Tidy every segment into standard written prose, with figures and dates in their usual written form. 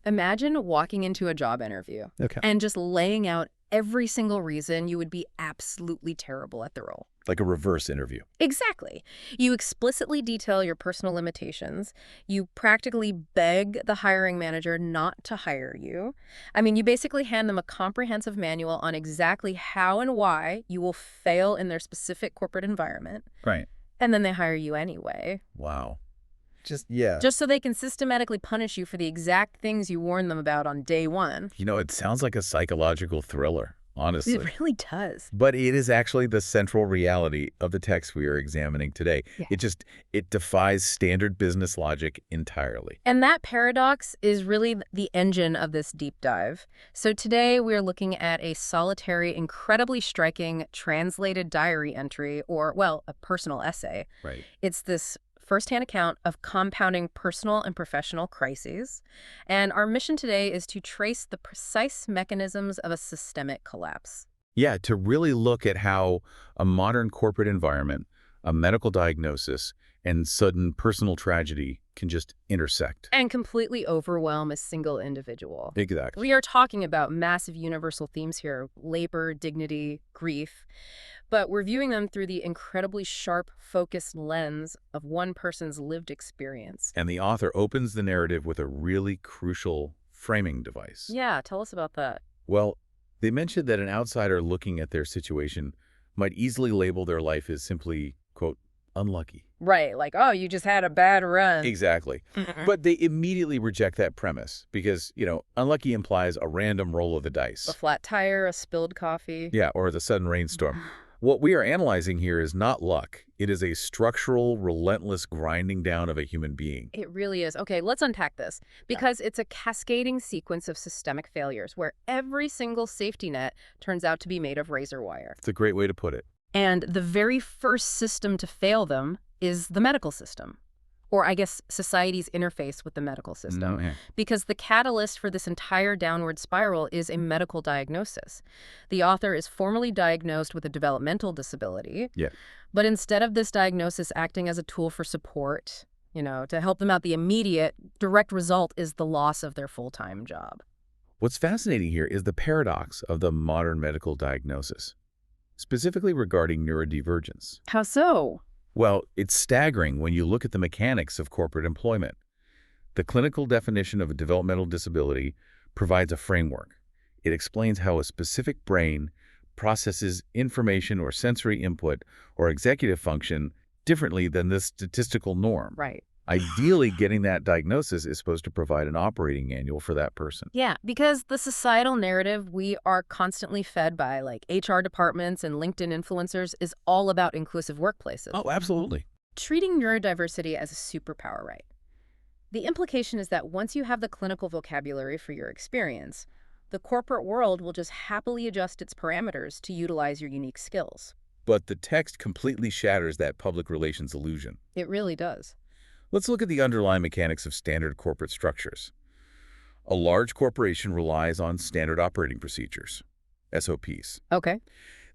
Imagine walking into a job interview Okay. and just laying out every single reason you would be absolutely terrible at the role. Like a reverse interview. Exactly. You explicitly detail your personal limitations. You practically beg the hiring manager not to hire you. I mean, you basically hand them a comprehensive manual on exactly how and why you will fail in their specific corporate environment. Right. And then they hire you anyway. Wow. Yeah. Just so they can systematically punish you for the exact things you warned them about on day one. It sounds like a psychological thriller, honestly. It really does. But it is actually the central reality of the text we are examining today. Yeah. It defies standard business logic entirely. And that paradox is really the engine of this deep dive. So today we're looking at a solitary, incredibly striking translated diary entry, or, well, a personal essay. Right. It's this first-hand account of compounding personal and professional crises. And our mission today is to trace the precise mechanisms of a systemic collapse. Yeah, to really look at how a modern corporate environment, a medical diagnosis, and sudden personal tragedy can just intersect. And completely overwhelm a single individual. Exactly. We are talking about massive universal themes here: labor, dignity, grief. But we're viewing them through the incredibly sharp, focused lens of one person's lived experience. And the author opens the narrative with a really crucial framing device. Yeah, tell us about that. Well, they mentioned that an outsider looking at their situation might easily label their life as simply, quote, unlucky. Right, like, oh, you just had a bad run. Exactly. But they immediately reject that premise because, unlucky implies a random roll of the dice. A flat tire, a spilled coffee. Yeah, or the sudden rainstorm. What we are analyzing here is not luck. It is a structural, relentless grinding down of a human being. It really is. Okay, let's unpack this. Because it's a cascading sequence of systemic failures where every single safety net turns out to be made of razor wire. It's a great way to put it. And the very first system to fail them is the medical system. Or I guess society's interface with the medical system. Yeah. Because the catalyst for this entire downward spiral is a medical diagnosis. The author is formally diagnosed with a developmental disability. Yeah. But instead of this diagnosis acting as a tool for support, to help them out, the immediate, direct result is the loss of their full-time job. What's fascinating here is the paradox of the modern medical diagnosis, specifically regarding neurodivergence. How so? Well, it's staggering when you look at the mechanics of corporate employment. The clinical definition of a developmental disability provides a framework. It explains how a specific brain processes information or sensory input or executive function differently than the statistical norm. Right. Ideally, getting that diagnosis is supposed to provide an operating manual for that person. Yeah, because the societal narrative we are constantly fed by, like HR departments and LinkedIn influencers, is all about inclusive workplaces. Oh, absolutely. Treating neurodiversity as a superpower, right? The implication is that once you have the clinical vocabulary for your experience, the corporate world will just happily adjust its parameters to utilize your unique skills. But the text completely shatters that public relations illusion. It really does. Let's look at the underlying mechanics of standard corporate structures. A large corporation relies on standard operating procedures, SOPs. Okay.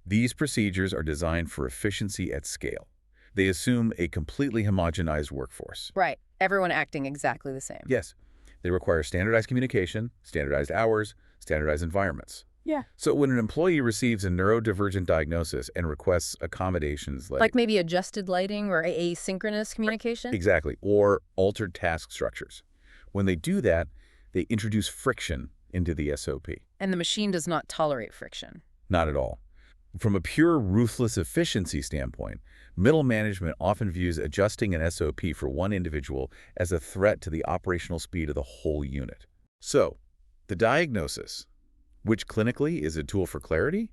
These procedures are designed for efficiency at scale. They assume a completely homogenized workforce. Right. Everyone acting exactly the same. Yes. They require standardized communication, standardized hours, standardized environments. Yeah. So when an employee receives a neurodivergent diagnosis and requests accommodations like maybe adjusted lighting or asynchronous communication? Exactly, or altered task structures. When they do that, they introduce friction into the SOP. And the machine does not tolerate friction. Not at all. From a pure ruthless efficiency standpoint, middle management often views adjusting an SOP for one individual as a threat to the operational speed of the whole unit. So, the diagnosis, which clinically is a tool for clarity,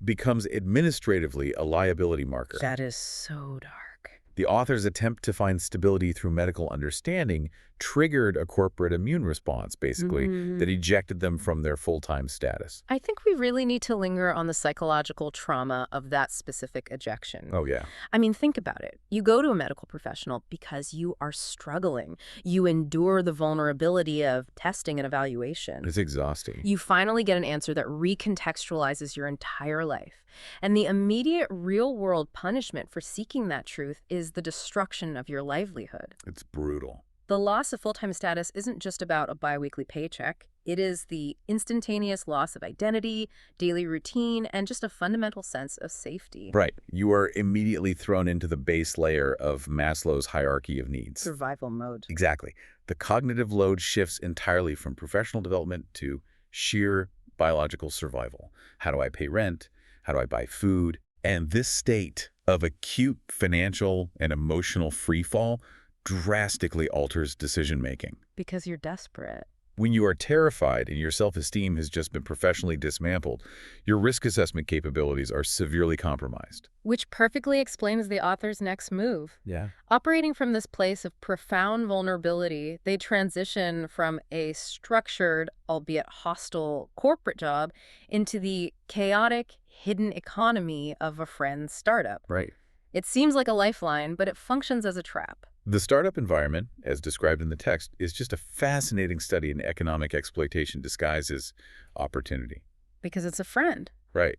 becomes administratively a liability marker. That is so dark. The author's attempt to find stability through medical understanding triggered a corporate immune response, basically, that ejected them from their full-time status. I think we really need to linger on the psychological trauma of that specific ejection. Oh, yeah. I mean, think about it. You go to a medical professional because you are struggling. You endure the vulnerability of testing and evaluation. It's exhausting. You finally get an answer that recontextualizes your entire life. And the immediate real-world punishment for seeking that truth is the destruction of your livelihood. It's brutal. The loss of full-time status isn't just about a biweekly paycheck. It is the instantaneous loss of identity, daily routine, and just a fundamental sense of safety. Right. You are immediately thrown into the base layer of Maslow's hierarchy of needs. Survival mode. Exactly. The cognitive load shifts entirely from professional development to sheer biological survival. How do I pay rent? How do I buy food? And this state of acute financial and emotional freefall drastically alters decision-making. Because you're desperate. When you are terrified and your self-esteem has just been professionally dismantled, your risk assessment capabilities are severely compromised. Which perfectly explains the author's next move. Yeah. Operating from this place of profound vulnerability, they transition from a structured, albeit hostile, corporate job into the chaotic, hidden economy of a friend's startup. Right. It seems like a lifeline, but it functions as a trap. The startup environment, as described in the text, is just a fascinating study in economic exploitation disguised as opportunity. Because it's a friend. Right.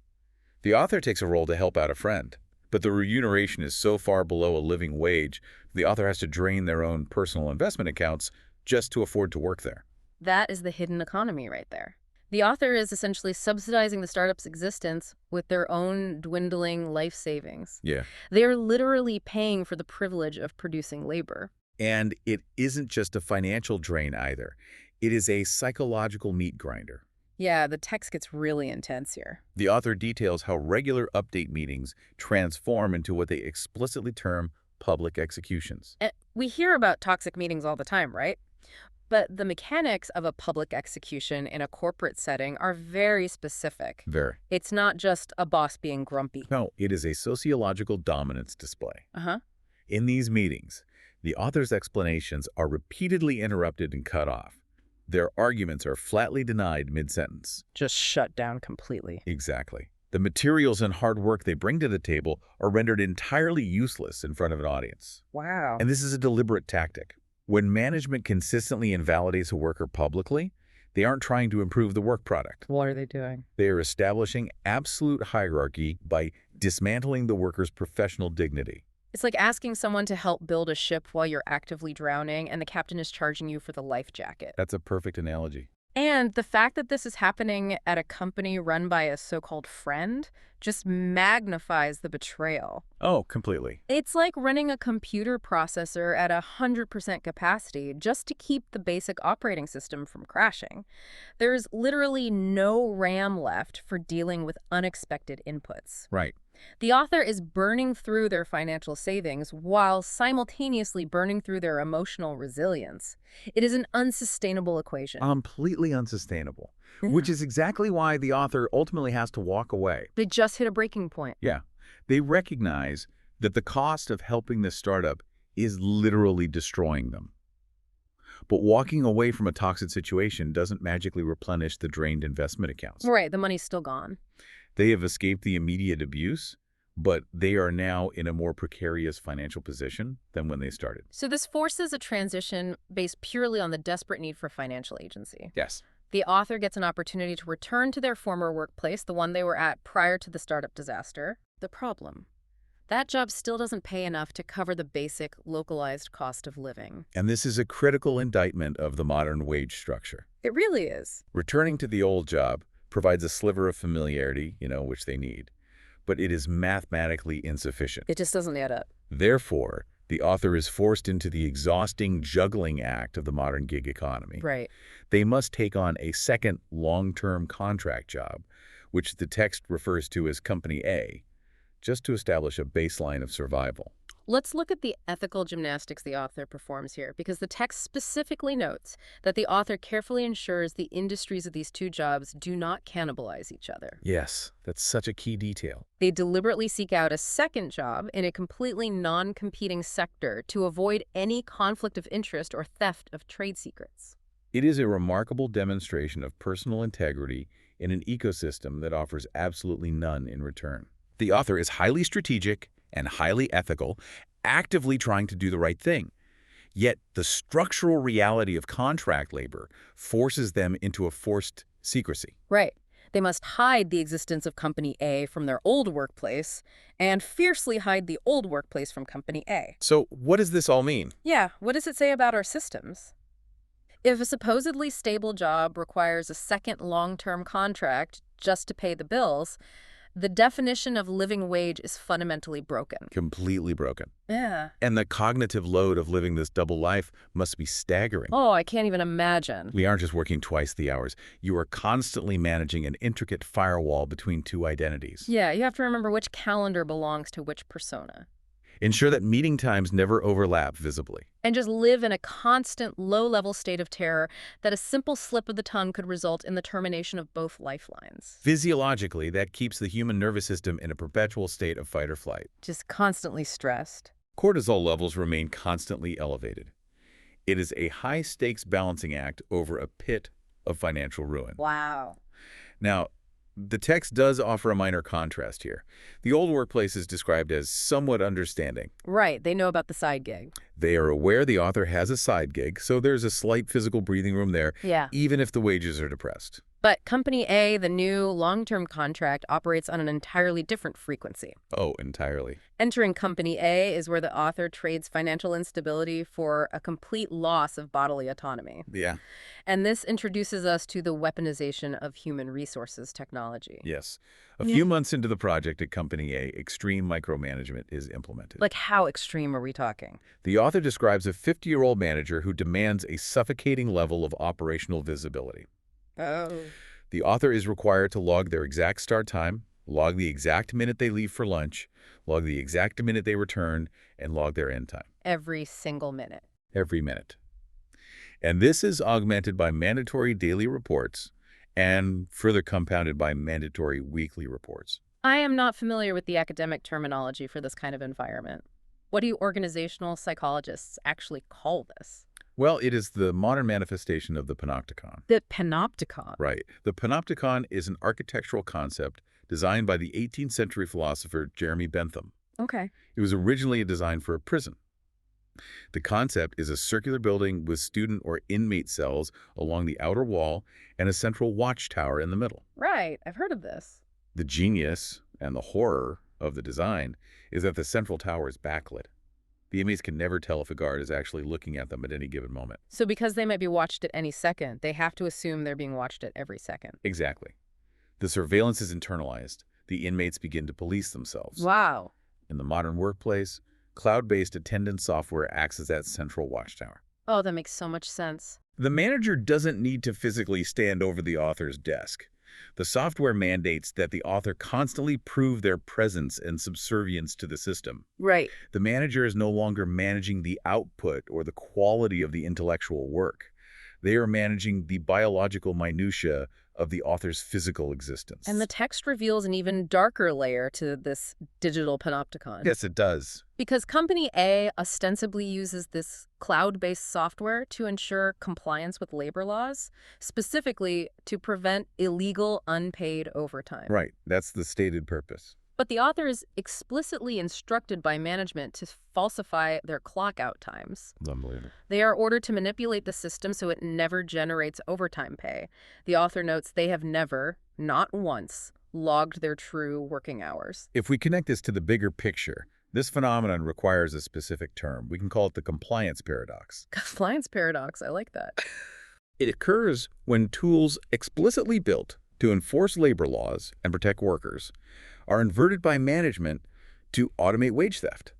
The author takes a role to help out a friend, but the remuneration is so far below a living wage, the author has to drain their own personal investment accounts just to afford to work there. That is the hidden economy right there. The author is essentially subsidizing the startup's existence with their own dwindling life savings. Yeah. They're literally paying for the privilege of producing labor. And it isn't just a financial drain either. It is a psychological meat grinder. Yeah, the text gets really intense here. The author details how regular update meetings transform into what they explicitly term public executions. And we hear about toxic meetings all the time, right? But the mechanics of a public execution in a corporate setting are very specific. Very. It's not just a boss being grumpy. No, it is a sociological dominance display. Uh-huh. In these meetings, the author's explanations are repeatedly interrupted and cut off. Their arguments are flatly denied mid-sentence. Just shut down completely. Exactly. The materials and hard work they bring to the table are rendered entirely useless in front of an audience. Wow. And this is a deliberate tactic. When management consistently invalidates a worker publicly, they aren't trying to improve the work product. What are they doing? They are establishing absolute hierarchy by dismantling the worker's professional dignity. It's like asking someone to help build a ship while you're actively drowning and the captain is charging you for the life jacket. That's a perfect analogy. And the fact that this is happening at a company run by a so-called friend just magnifies the betrayal. Oh, completely. It's like running a computer processor at 100% capacity just to keep the basic operating system from crashing. There's literally no RAM left for dealing with unexpected inputs. Right. The author is burning through their financial savings while simultaneously burning through their emotional resilience. It is an unsustainable equation. Completely unsustainable, which is exactly why the author ultimately has to walk away. They just hit a breaking point. Yeah. They recognize that the cost of helping this startup is literally destroying them. But walking away from a toxic situation doesn't magically replenish the drained investment accounts. Right, the money's still gone. They have escaped the immediate abuse, but they are now in a more precarious financial position than when they started. So this forces a transition based purely on the desperate need for financial agency. Yes. The author gets an opportunity to return to their former workplace, the one they were at prior to the startup disaster. The problem: that job still doesn't pay enough to cover the basic, localized cost of living. And this is a critical indictment of the modern wage structure. It really is. Returning to the old job provides a sliver of familiarity, which they need, but it is mathematically insufficient. It just doesn't add up. Therefore, the author is forced into the exhausting juggling act of the modern gig economy. Right. They must take on a second long-term contract job, which the text refers to as Company A, just to establish a baseline of survival. Let's look at the ethical gymnastics the author performs here, because the text specifically notes that the author carefully ensures the industries of these two jobs do not cannibalize each other. Yes, that's such a key detail. They deliberately seek out a second job in a completely non-competing sector to avoid any conflict of interest or theft of trade secrets. It is a remarkable demonstration of personal integrity in an ecosystem that offers absolutely none in return. The author is highly strategic and highly ethical, actively trying to do the right thing. Yet the structural reality of contract labor forces them into a forced secrecy. Right. They must hide the existence of Company A from their old workplace and fiercely hide the old workplace from Company A. So what does this all mean? Yeah, what does it say about our systems? If a supposedly stable job requires a second long-term contract just to pay the bills, the definition of living wage is fundamentally broken. Completely broken. Yeah. And the cognitive load of living this double life must be staggering. Oh, I can't even imagine. We aren't just working twice the hours. You are constantly managing an intricate firewall between two identities. Yeah, you have to remember which calendar belongs to which persona. Ensure that meeting times never overlap visibly. And just live in a constant low-level state of terror that a simple slip of the tongue could result in the termination of both lifelines. Physiologically, that keeps the human nervous system in a perpetual state of fight or flight. Just constantly stressed. Cortisol levels remain constantly elevated. It is a high-stakes balancing act over a pit of financial ruin. Wow. Now, the text does offer a minor contrast here. The old workplace is described as somewhat understanding. Right, they know about the side gig. They are aware the author has a side gig, so there's a slight physical breathing room there, Yeah. even if the wages are depressed. But Company A, the new long-term contract, operates on an entirely different frequency. Oh, entirely. Entering Company A is where the author trades financial instability for a complete loss of bodily autonomy. Yeah. And this introduces us to the weaponization of human resources technology. Yes. A few months into the project at Company A, extreme micromanagement is implemented. Like, how extreme are we talking? The author describes a 50-year-old manager who demands a suffocating level of operational visibility. Oh. The author is required to log their exact start time, log the exact minute they leave for lunch, log the exact minute they return, and log their end time. Every single minute. Every minute. And this is augmented by mandatory daily reports and further compounded by mandatory weekly reports. I am not familiar with the academic terminology for this kind of environment. What do organizational psychologists actually call this? Well, it is the modern manifestation of the panopticon. The panopticon. Right. The panopticon is an architectural concept designed by the 18th century philosopher Jeremy Bentham. Okay. It was originally a design for a prison. The concept is a circular building with student or inmate cells along the outer wall and a central watchtower in the middle. Right. I've heard of this. The genius and the horror of the design is that the central tower is backlit. The inmates can never tell if a guard is actually looking at them at any given moment. So because they might be watched at any second, they have to assume they're being watched at every second. Exactly. The surveillance is internalized. The inmates begin to police themselves. Wow. In the modern workplace, cloud-based attendance software acts as that central watchtower. Oh, that makes so much sense. The manager doesn't need to physically stand over the author's desk. The software mandates that the author constantly prove their presence and subservience to the system. Right. The manager is no longer managing the output or the quality of the intellectual work. They are managing the biological minutia of the author's physical existence. And the text reveals an even darker layer to this digital panopticon. Yes, it does. Because Company A ostensibly uses this cloud-based software to ensure compliance with labor laws, specifically to prevent illegal unpaid overtime. Right. That's the stated purpose. But the author is explicitly instructed by management to falsify their clock-out times. Unbelievable. They are ordered to manipulate the system so it never generates overtime pay. The author notes they have never, not once, logged their true working hours. If we connect this to the bigger picture, this phenomenon requires a specific term. We can call it the compliance paradox. Compliance paradox, I like that. It occurs when tools explicitly built to enforce labor laws and protect workers are inverted by management to automate wage theft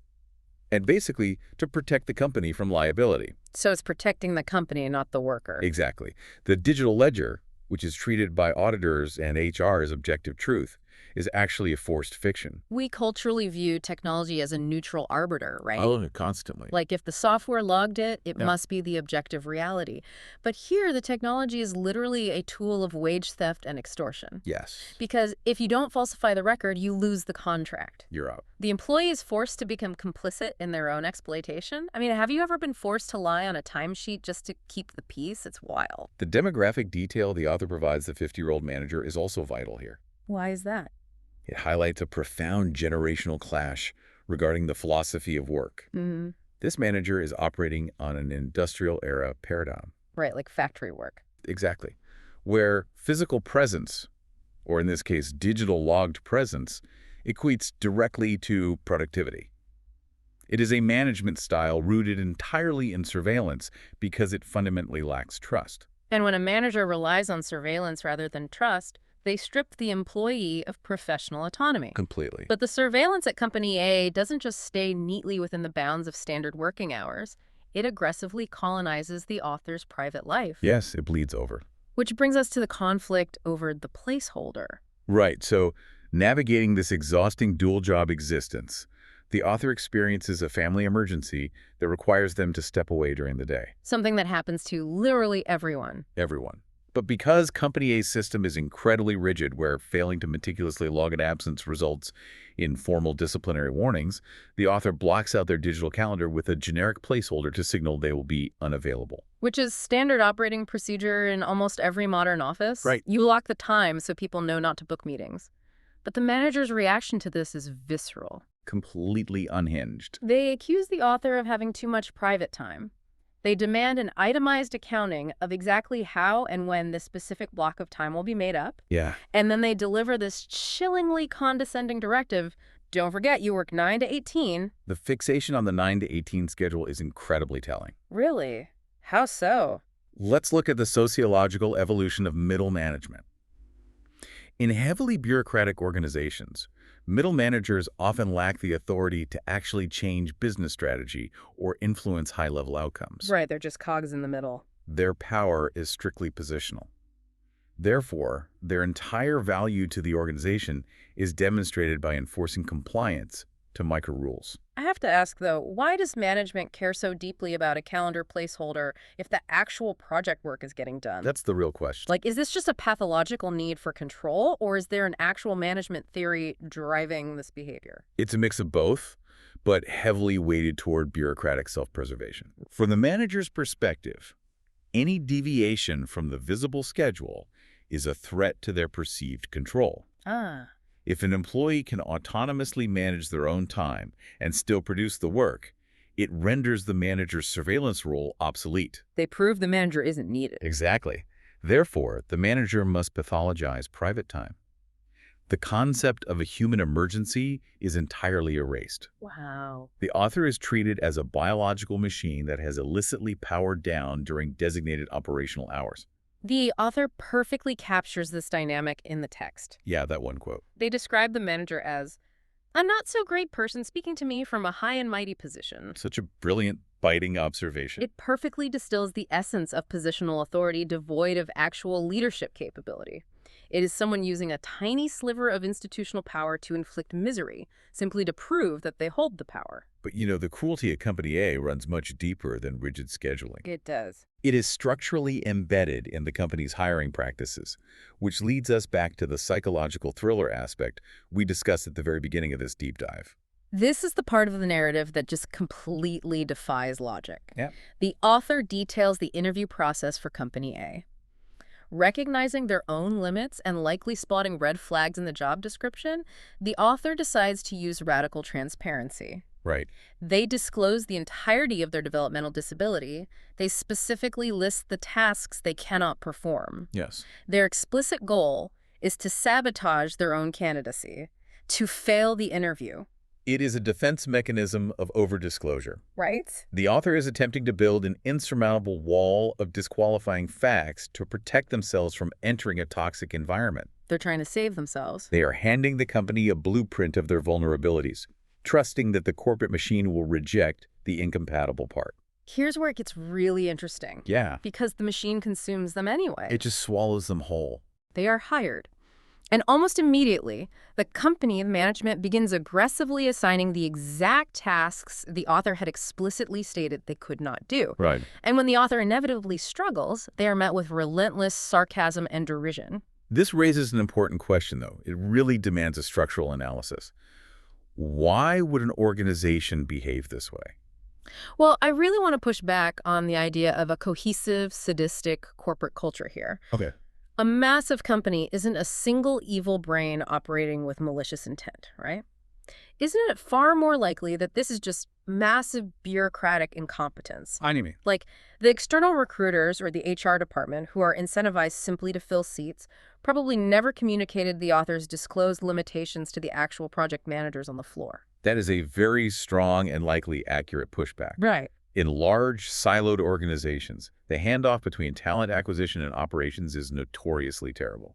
and basically to protect the company from liability. So it's protecting the company, not the worker. Exactly. The digital ledger, which is treated by auditors and HR as objective truth, is actually a forced fiction. We culturally view technology as a neutral arbiter, right? Oh, constantly. Like if the software logged it, it Yeah. must be the objective reality. But here, the technology is literally a tool of wage theft and extortion. Yes. Because if you don't falsify the record, you lose the contract. You're out. The employee is forced to become complicit in their own exploitation. I mean, have you ever been forced to lie on a timesheet just to keep the peace? It's wild. The demographic detail the author provides the 50-year-old manager is also vital here. Why is that? It highlights a profound generational clash regarding the philosophy of work. Mm-hmm. This manager is operating on an industrial-era paradigm. Right, like factory work. Exactly. Where physical presence or in this case, digital logged presence, equates directly to productivity. It is a management style rooted entirely in surveillance because it fundamentally lacks trust. And when a manager relies on surveillance rather than trust, they strip the employee of professional autonomy. Completely. But the surveillance at Company A doesn't just stay neatly within the bounds of standard working hours. It aggressively colonizes the author's private life. Yes, it bleeds over. Which brings us to the conflict over the placeholder. Right, so navigating this exhausting dual-job existence, the author experiences a family emergency that requires them to step away during the day. Something that happens to literally everyone. Everyone. But because Company A's system is incredibly rigid, where failing to meticulously log an absence results in formal disciplinary warnings, the author blocks out their digital calendar with a generic placeholder to signal they will be unavailable. Which is standard operating procedure in almost every modern office. Right. You lock the time so people know not to book meetings. But the manager's reaction to this is visceral. Completely unhinged. They accuse the author of having too much private time. They demand an itemized accounting of exactly how and when this specific block of time will be made up. Yeah. And then they deliver this chillingly condescending directive: don't forget you work 9 to 18. The fixation on the 9 to 18 schedule is incredibly telling. Really? How so? Let's look at the sociological evolution of middle management. In heavily bureaucratic organizations, middle managers often lack the authority to actually change business strategy or influence high-level outcomes. Right, they're just cogs in the middle. Their power is strictly positional. Therefore, their entire value to the organization is demonstrated by enforcing compliance to micro-rules. I have to ask, though, why does management care so deeply about a calendar placeholder if the actual project work is getting done? That's the real question. Like, is this just a pathological need for control, or is there an actual management theory driving this behavior? It's a mix of both, but heavily weighted toward bureaucratic self-preservation. From the manager's perspective, any deviation from the visible schedule is a threat to their perceived control. Ah. If an employee can autonomously manage their own time and still produce the work, it renders the manager's surveillance role obsolete. They prove the manager isn't needed. Exactly. Therefore, the manager must pathologize private time. The concept of a human emergency is entirely erased. Wow. The author is treated as a biological machine that has illicitly powered down during designated operational hours. The author perfectly captures this dynamic in the text. Yeah, that one quote. They describe the manager as a not-so-great person speaking to me from a high and mighty position. Such a brilliant, biting observation. It perfectly distills the essence of positional authority devoid of actual leadership capability. It is someone using a tiny sliver of institutional power to inflict misery, simply to prove that they hold the power. But you know, the cruelty at Company A runs much deeper than rigid scheduling. It does. It is structurally embedded in the company's hiring practices, which leads us back to the psychological thriller aspect we discussed at the very beginning of this deep dive. This is the part of the narrative that just completely defies logic. Yeah. The author details the interview process for Company A. Recognizing their own limits and likely spotting red flags in the job description, the author decides to use radical transparency. Right. They disclose the entirety of their developmental disability. They specifically list the tasks they cannot perform. Yes. Their explicit goal is to sabotage their own candidacy, to fail the interview. It is a defense mechanism of over-disclosure. Right? The author is attempting to build an insurmountable wall of disqualifying facts to protect themselves from entering a toxic environment. They're trying to save themselves. They are handing the company a blueprint of their vulnerabilities, trusting that the corporate machine will reject the incompatible part. Here's where it gets really interesting. Yeah. Because the machine consumes them anyway. It just swallows them whole. They are hired. And almost immediately, the company management begins aggressively assigning the exact tasks the author had explicitly stated they could not do. Right. And when the author inevitably struggles, they are met with relentless sarcasm and derision. This raises an important question, though. It really demands a structural analysis. Why would an organization behave this way? Well, I really want to push back on the idea of a cohesive, sadistic corporate culture here. Okay. A massive company isn't a single evil brain operating with malicious intent, right? Isn't it far more likely that this is just massive bureaucratic incompetence? I mean, Like, the external recruiters or the HR department, who are incentivized simply to fill seats, probably never communicated the author's disclosed limitations to the actual project managers on the floor. that is a very strong and likely accurate pushback. Right. In large, siloed organizations, the handoff between talent acquisition and operations is notoriously terrible.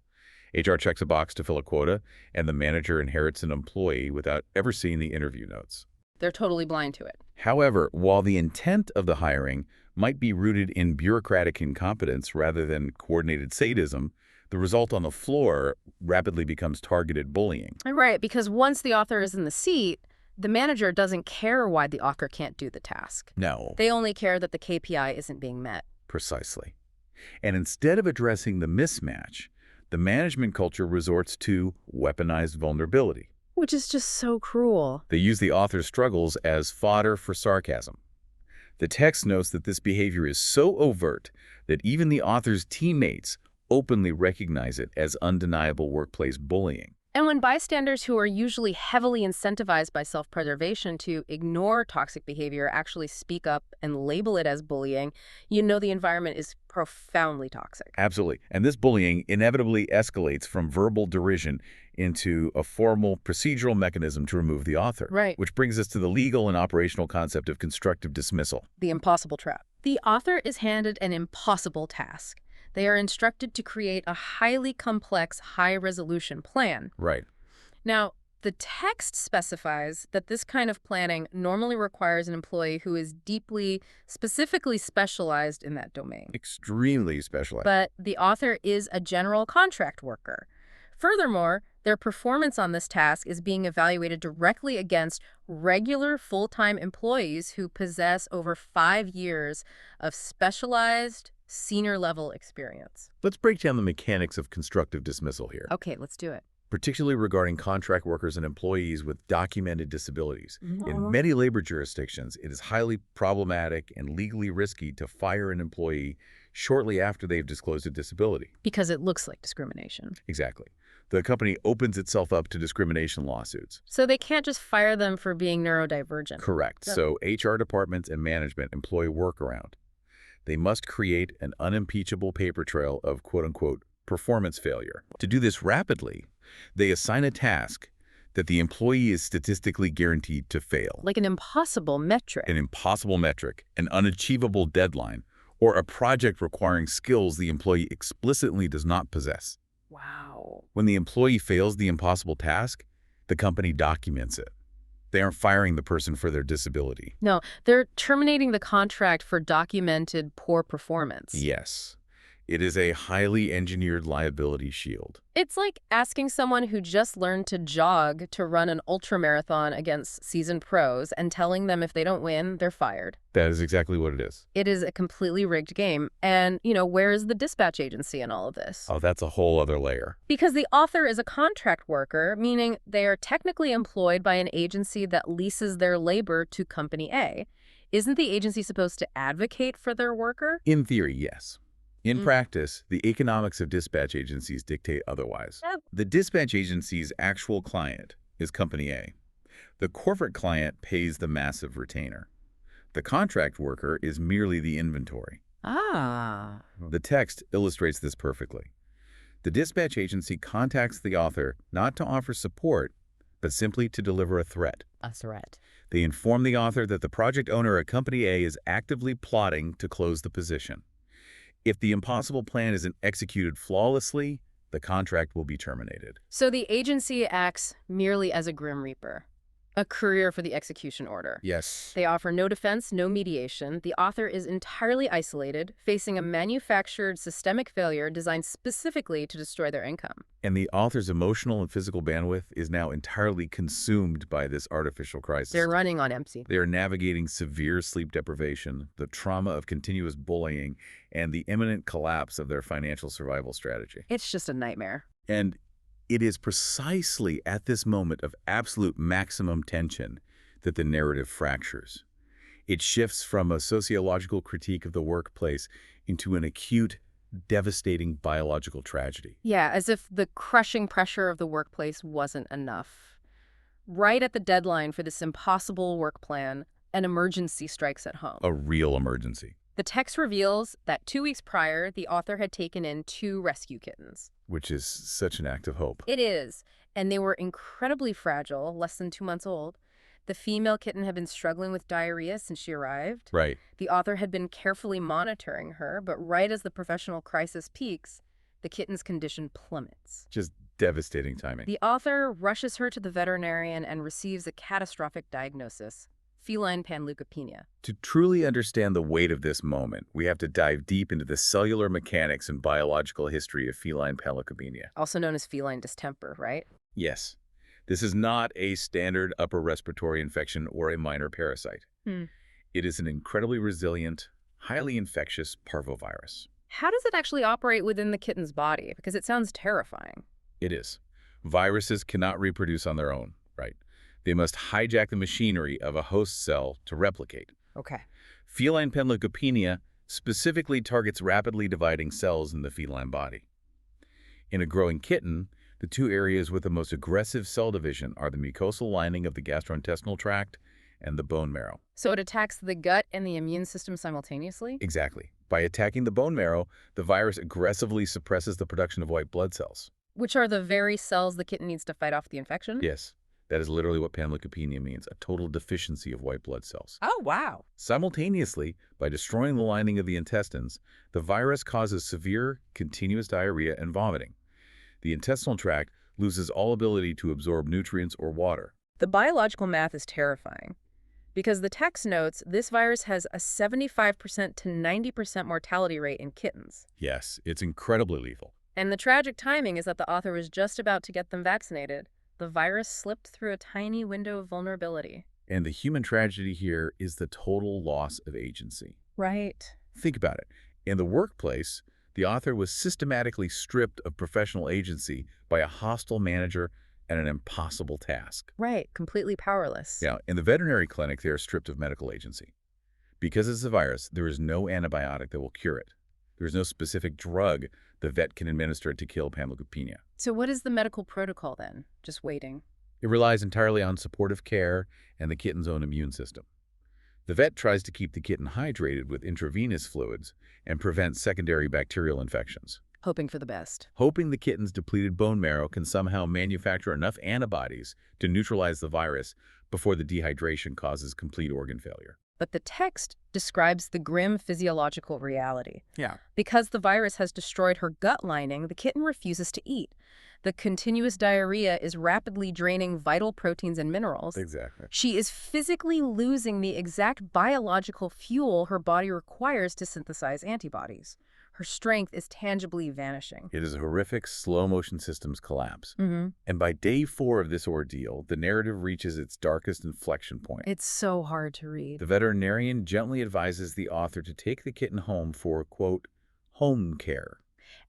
HR checks a box to fill a quota, and the manager inherits an employee without ever seeing the interview notes. They're totally blind to it. However, while the intent of the hiring might be rooted in bureaucratic incompetence rather than coordinated sadism, the result on the floor rapidly becomes targeted bullying. Right, because once the author is in the seat, the manager doesn't care why the author can't do the task. No, They only care that the KPI isn't being met. precisely. And instead of addressing the mismatch, the management culture resorts to weaponized vulnerability. Which is just so cruel. They use the author's struggles as fodder for sarcasm. The text notes that this behavior is so overt that even the author's teammates openly recognize it as undeniable workplace bullying. And when bystanders who are usually heavily incentivized by self-preservation to ignore toxic behavior actually speak up and label it as bullying, you know the environment is profoundly toxic. Absolutely. And this bullying inevitably escalates from verbal derision into a formal procedural mechanism to remove the author. Right. Which brings us to the legal and operational concept of constructive dismissal. The impossible trap. The author is handed an impossible task. They are instructed to create a highly complex, high-resolution plan. Right. Now, the text specifies that this kind of planning normally requires an employee who is deeply, specifically specialized in that domain. Extremely specialized. But the author is a general contract worker. Furthermore, their performance on this task is being evaluated directly against regular full-time employees who possess over 5 years of specialized, senior-level experience. Let's break down the mechanics of constructive dismissal here, Okay, let's do it. particularly regarding contract workers and employees with documented disabilities. In many labor jurisdictions, it is highly problematic and legally risky to fire an employee shortly after they've disclosed a disability. Because it looks like discrimination. Exactly. The company opens itself up to discrimination lawsuits. So they can't just fire them for being neurodivergent. Correct. Yeah. So HR departments and management employ a workaround. They must create an unimpeachable paper trail of quote-unquote performance failure. To do this rapidly, they assign a task that the employee is statistically guaranteed to fail. Like an impossible metric. An impossible metric, an unachievable deadline, or a project requiring skills the employee explicitly does not possess. Wow. When the employee fails the impossible task, the company documents it. They aren't firing the person for their disability. No, they're terminating the contract for documented poor performance. Yes. It is a highly engineered liability shield. It's like asking someone who just learned to jog to run an ultramarathon against seasoned pros and telling them if they don't win, they're fired. That is exactly what it is. It is a completely rigged game. And, where is the dispatch agency in all of this? Oh, that's a whole other layer. Because the author is a contract worker, meaning they are technically employed by an agency that leases their labor to Company A. Isn't the agency supposed to advocate for their worker? In theory, yes. In practice, the economics of dispatch agencies dictate otherwise. The dispatch agency's actual client is Company A. The corporate client pays the massive retainer. The contract worker is merely the inventory. Ah. The text illustrates this perfectly. The dispatch agency contacts the author not to offer support, but simply to deliver a threat. A threat. They inform the author that the project owner at Company A is actively plotting to close the position. If the impossible plan isn't executed flawlessly, the contract will be terminated. So the agency acts merely as a Grim Reaper, a courier for the execution order. Yes. They offer no defense, no mediation. The author is entirely isolated, facing a manufactured systemic failure designed specifically to destroy their income. And the author's emotional and physical bandwidth is now entirely consumed by this artificial crisis. They're running on empty. They are navigating severe sleep deprivation, the trauma of continuous bullying, and the imminent collapse of their financial survival strategy. It's just a nightmare. And it is precisely at this moment of absolute maximum tension that the narrative fractures. It shifts from a sociological critique of the workplace into an acute, devastating biological tragedy. Yeah, as if the crushing pressure of the workplace wasn't enough. Right at the deadline for this impossible work plan, an emergency strikes at home. A real emergency, The text reveals that 2 weeks prior, the author had taken in 2 rescue kittens. which is such an act of hope. It is, and they were incredibly fragile, less than 2 months old. The female kitten had been struggling with diarrhea since she arrived. Right. The author had been carefully monitoring her, but right as the professional crisis peaks, the kitten's condition plummets. Just devastating timing. The author rushes her to the veterinarian and receives a catastrophic diagnosis: feline panleukopenia. To truly understand the weight of this moment, we have to dive deep into the cellular mechanics and biological history of feline panleukopenia. Also known as feline distemper, right? Yes, this is not a standard upper respiratory infection or a minor parasite. Hmm. It is an incredibly resilient, highly infectious parvovirus. How does it actually operate within the kitten's body? Because it sounds terrifying. It is. Viruses cannot reproduce on their own, right? They must hijack the machinery of a host cell to replicate. Okay. Feline panleukopenia specifically targets rapidly dividing cells in the feline body. In a growing kitten, the two areas with the most aggressive cell division are the mucosal lining of the gastrointestinal tract and the bone marrow. So it attacks the gut and the immune system simultaneously? Exactly. By attacking the bone marrow, the virus aggressively suppresses the production of white blood cells. Which are the very cells the kitten needs to fight off the infection? Yes, that is literally what panleukopenia means, a total deficiency of white blood cells. Oh, wow. Simultaneously, by destroying the lining of the intestines, the virus causes severe, continuous diarrhea and vomiting. The intestinal tract loses all ability to absorb nutrients or water. The biological math is terrifying. Because the text notes this virus has a 75% to 90% mortality rate in kittens. Yes, it's incredibly lethal. And the tragic timing is that the author was just about to get them vaccinated. The virus slipped through a tiny window of vulnerability. And the human tragedy here is the total loss of agency. Right. Think about it. In the workplace, the author was systematically stripped of professional agency by a hostile manager and an impossible task. Right. Completely powerless. Now, in the veterinary clinic, they are stripped of medical agency. Because it's a virus, there is no antibiotic that will cure it. There is no specific drug the vet can administer to kill panleukopenia. So what is the medical protocol then? Just waiting. It relies entirely on supportive care and the kitten's own immune system. The vet tries to keep the kitten hydrated with intravenous fluids and prevent secondary bacterial infections, Hoping for the best. hoping the kitten's depleted bone marrow can somehow manufacture enough antibodies to neutralize the virus before the dehydration causes complete organ failure. But the text describes the grim physiological reality. Yeah. Because the virus has destroyed her gut lining, the kitten refuses to eat. The continuous diarrhea is rapidly draining vital proteins and minerals. Exactly. She is physically losing the exact biological fuel her body requires to synthesize antibodies. Her strength is tangibly vanishing. It is a horrific slow-motion systems collapse. Mm-hmm. And by day 4 of this ordeal, the narrative reaches its darkest inflection point. It's so hard to read. The veterinarian gently advises the author to take the kitten home for, quote, home care.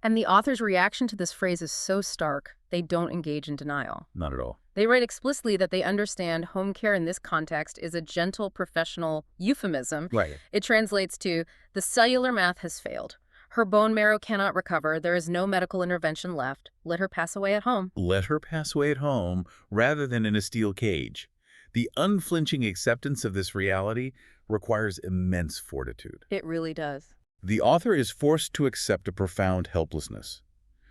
And the author's reaction to this phrase is so stark, they don't engage in denial. Not at all. They write explicitly that they understand home care in this context is a gentle professional euphemism. Right. It translates to, the cellular math has failed. Her bone marrow cannot recover. There is no medical intervention left. Let her pass away at home. Let her pass away at home rather than in a steel cage. The unflinching acceptance of this reality requires immense fortitude. It really does. The author is forced to accept a profound helplessness.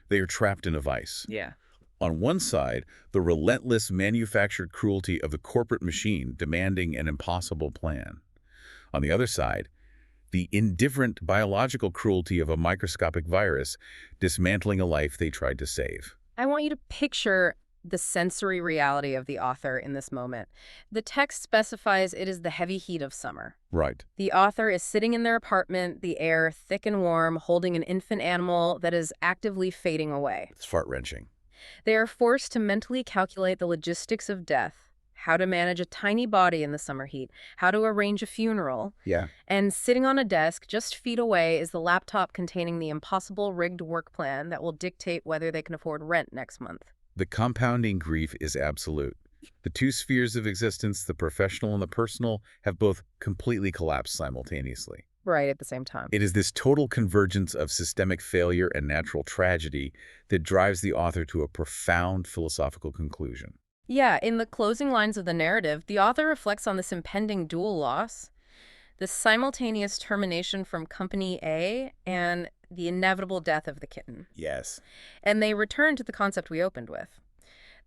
They are trapped in a vice. Yeah. On one side, the relentless manufactured cruelty of the corporate machine demanding an impossible plan. On the other side, the indifferent biological cruelty of a microscopic virus dismantling a life they tried to save. I want you to picture the sensory reality of the author in this moment. The text specifies it is the heavy heat of summer. Right. The author is sitting in their apartment, the air thick and warm, holding an infant animal that is actively fading away. It's heart-wrenching. They are forced to mentally calculate the logistics of death, how to manage a tiny body in the summer heat, how to arrange a funeral. Yeah. And sitting on a desk just feet away is the laptop containing the impossible rigged work plan that will dictate whether they can afford rent next month. The compounding grief is absolute. The two spheres of existence, the professional and the personal, have both completely collapsed simultaneously. Right at the same time. It is this total convergence of systemic failure and natural tragedy that drives the author to a profound philosophical conclusion. Yeah, in the closing lines of the narrative, the author reflects on this impending dual loss, the simultaneous termination from Company A, and the inevitable death of the kitten. Yes. And they return to the concept we opened with.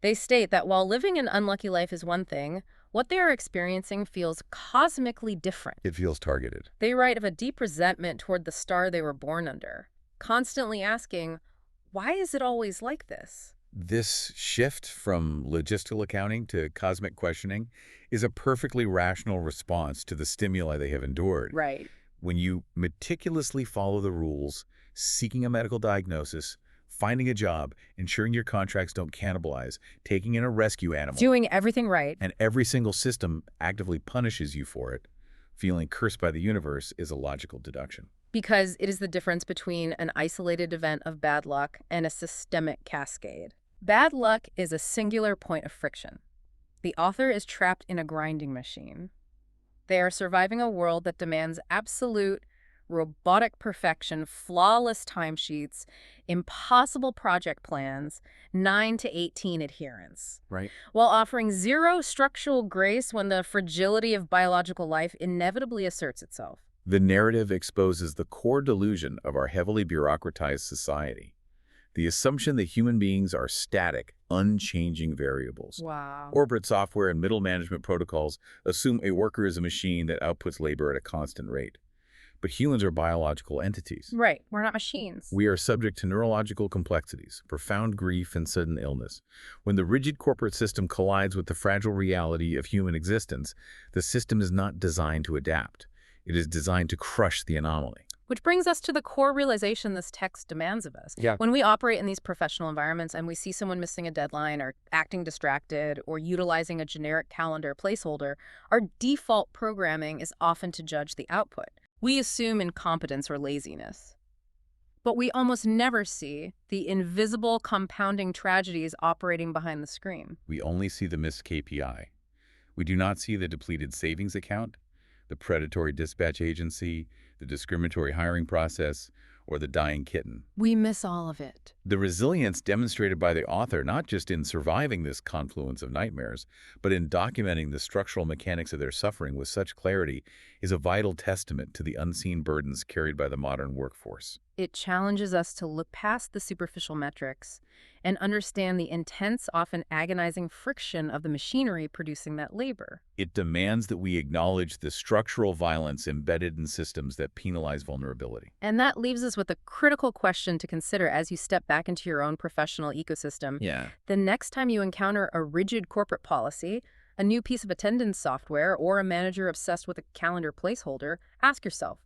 They state that while living an unlucky life is one thing, what they are experiencing feels cosmically different. It feels targeted. They write of a deep resentment toward the star they were born under, constantly asking, why is it always like this? This shift from logistical accounting to cosmic questioning is a perfectly rational response to the stimuli they have endured. Right. When you meticulously follow the rules, seeking a medical diagnosis, finding a job, ensuring your contracts don't cannibalize, taking in a rescue animal, Doing everything right. and every single system actively punishes you for it, feeling cursed by the universe is a logical deduction. Because it is the difference between an isolated event of bad luck and a systemic cascade. Bad luck is a singular point of friction. The author is trapped in a grinding machine. They are surviving a world that demands absolute, robotic perfection, flawless timesheets, impossible project plans, 9 to 18 adherence, Right. while offering zero structural grace when the fragility of biological life inevitably asserts itself. The narrative exposes the core delusion of our heavily bureaucratized society. The assumption that human beings are static, unchanging variables. Wow. Corporate software and middle management protocols assume a worker is a machine that outputs labor at a constant rate. But humans are biological entities. Right. We're not machines. We are subject to neurological complexities, profound grief, and sudden illness. When the rigid corporate system collides with the fragile reality of human existence, the system is not designed to adapt. It is designed to crush the anomaly. Which brings us to the core realization this text demands of us. Yeah. When we operate in these professional environments and we see someone missing a deadline or acting distracted or utilizing a generic calendar placeholder, our default programming is often to judge the output. We assume incompetence or laziness. But we almost never see the invisible compounding tragedies operating behind the screen. We only see the missed KPI. We do not see the depleted savings account, the predatory dispatch agency, the discriminatory hiring process, or the dying kitten. We miss all of it. The resilience demonstrated by the author, not just in surviving this confluence of nightmares, but in documenting the structural mechanics of their suffering with such clarity, is a vital testament to the unseen burdens carried by the modern workforce. It challenges us to look past the superficial metrics and understand the intense, often agonizing friction of the machinery producing that labor. It demands that we acknowledge the structural violence embedded in systems that penalize vulnerability. And that leaves us with a critical question to consider as you step back into your own professional ecosystem. Yeah. The next time you encounter a rigid corporate policy, a new piece of attendance software, or a manager obsessed with a calendar placeholder, ask yourself,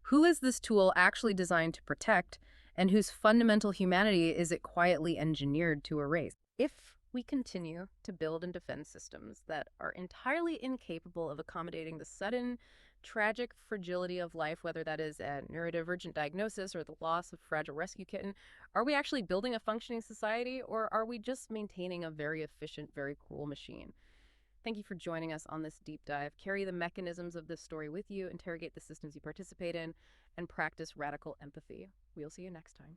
who is this tool actually designed to protect, and whose fundamental humanity is it quietly engineered to erase? If we continue to build and defend systems that are entirely incapable of accommodating the sudden, tragic fragility of life, whether that is a neurodivergent diagnosis or the loss of fragile rescue kitten, are we actually building a functioning society, or are we just maintaining a very efficient, very cruel machine? Thank you for joining us on this deep dive. Carry the mechanisms of this story with you, interrogate the systems you participate in, and practice radical empathy. We'll see you next time.